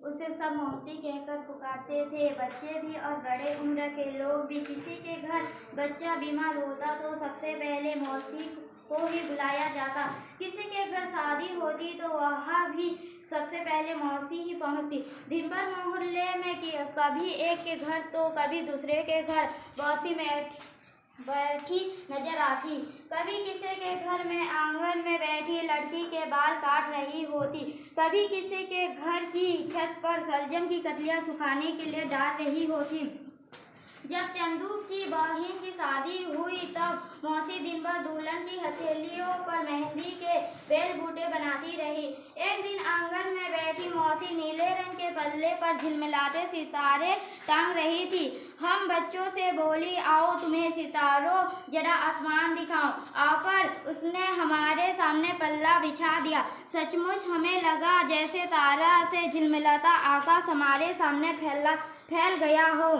उसे सब मौसी कहकर पुकारते थे। बच्चे भी और बड़े उम्र के लोग भी। किसी के घर बच्चा बीमार होता तो सबसे पहले मौसी को ही बुलाया जाता। किसी के घर शादी होती तो वहाँ भी सबसे पहले मौसी ही पहुँचती। दिन भर मोहल्ले में कभी एक के घर तो कभी दूसरे के घर मौसी बैठी नजर आती। कभी किसी के घर में आंगन में बैठी लड़की के बाल काट रही होती। कभी किसी के घर की छत पर सलजम की कतलियाँ सुखाने के लिए डाल रही होती। जब चंदू की बहन की शादी हुई तब मौसी दिन भर दुल्हन की हथेलियों पर मेहंदी के बेल बूटे बनाती रही। एक दिन आंगन में बैठी मौसी नीले रंग के पल्ले पर झिलमिलाते सितारे टांग रही थी। हम बच्चों से बोली, आओ तुम्हें सितारों जरा आसमान दिखाऊं। आकर उसने हमारे सामने पल्ला बिछा दिया। सचमुच हमें लगा जैसे तारा से झिलमिलाता आकाश हमारे सामने फैल गया हो।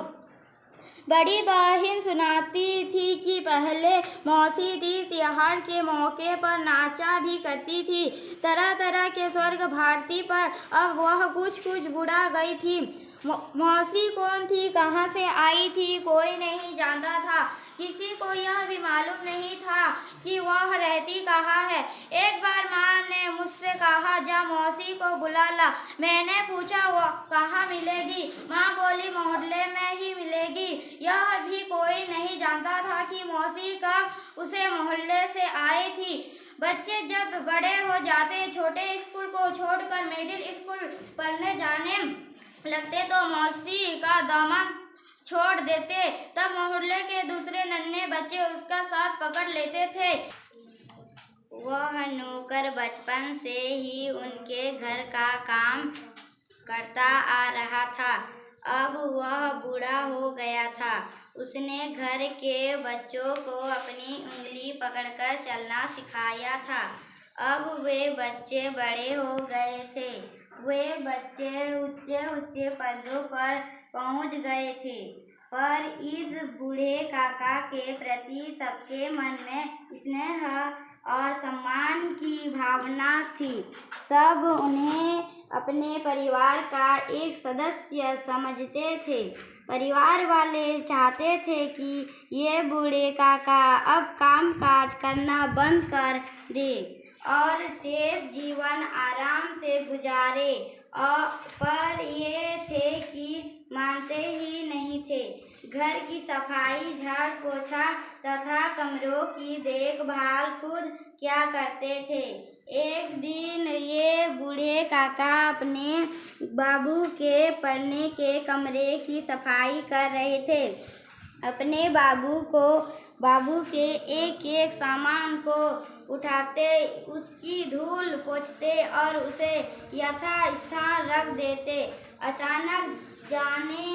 बड़ी बहन सुनाती थी कि पहले मौसी तीज त्योहार के मौके पर नाचा भी करती थी, तरह तरह के स्वर्ग भारती पर। अब वह कुछ बुढ़ा गई थी। मौसी कौन थी, कहाँ से आई थी, कोई नहीं जानता था। किसी को यह भी मालूम नहीं था कि वह रहती कहाँ है। एक बार माँ ने मुझसे कहा, जा मौसी को बुला ला। मैंने पूछा, वो कहाँ मिलेगी? माँ बोली, मोहल्ले में ही मिलेगी। यह भी कोई नहीं जानता था कि मौसी कब उसे मोहल्ले से आई थी। बच्चे जब बड़े हो जाते, छोटे स्कूल को छोड़कर मिडिल स्कूल पढ़ने जाने लगते तो मौसी का दामन छोड़ देते। तब मोहल्ले के दूसरे नन्हे बच्चे उसका साथ पकड़ लेते थे। वह नौकर बचपन से ही उनके घर का काम करता आ रहा था। अब वह बूढ़ा हो गया था। उसने घर के बच्चों को अपनी उंगली पकड़कर चलना सिखाया था। अब वे बच्चे बड़े हो गए थे। वे बच्चे ऊंचे ऊंचे पदों पर पहुंच गए थे। पर इस बूढ़े काका के प्रति सबके मन में स्नेह और सम्मान की भावना थी। सब उन्हें अपने परिवार का एक सदस्य समझते थे। परिवार वाले चाहते थे कि ये बूढ़े काका अब कामकाज करना बंद कर दे और शेष जीवन आराम से गुजारे, पर ये थे कि मानते ही नहीं थे। घर की सफाई, झाड़ पोछा तथा कमरों की देखभाल खुद क्या करते थे। एक दिन ये बूढ़े काका अपने बाबू के पढ़ने के कमरे की सफाई कर रहे थे। अपने बाबू के एक एक सामान को उठाते, उसकी धूल पोंछते और उसे यथास्थान रख देते। अचानक जाने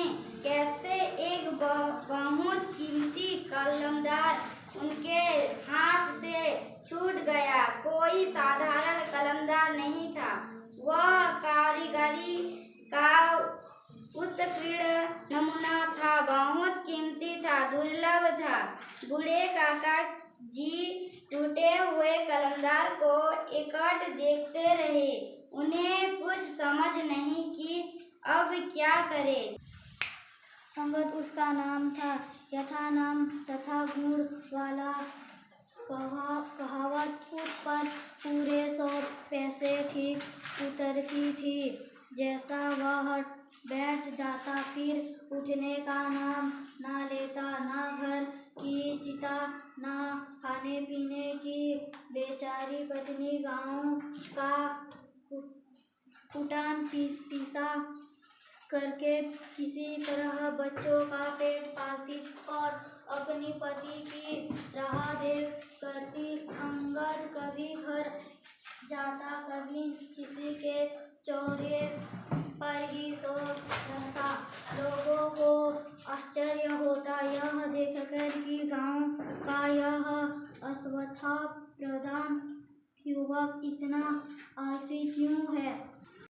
कैसे एक बहुत कीमती कलमदार उनके हाथ से छूट गया। कोई साधारण कलमदार नहीं था, वह कारीगरी का उत्कृष्ट नमूना था, बहुत कीमती था, दुर्लभ था। बूढ़े काका जी टूटे हुए कलमदार को एकट देखते रहे। उन्हें कुछ समझ नहीं कि अब क्या करें। अंगद उसका नाम था। यथा नाम तथा गुण वाला। कहावत उस पर पूरे 100 पैसे ठीक उतरती थी। जैसा वह बैठ जाता फिर उठने का नाम ना लेता। ना घर की चिता, ना खाने पीने की। बेचारी पत्नी गांव का कुटान पीसा करके किसी तरह बच्चों का पेट पालती और अपनी पति की राह देख करती। अंगद कभी घर जाता, कभी किसी के चौरे पर ही सो रहता। लोगों को आश्चर्य होता यह देखकर कि गांव का यह अवस्था प्रधान युवक इतना आलसी क्यों है।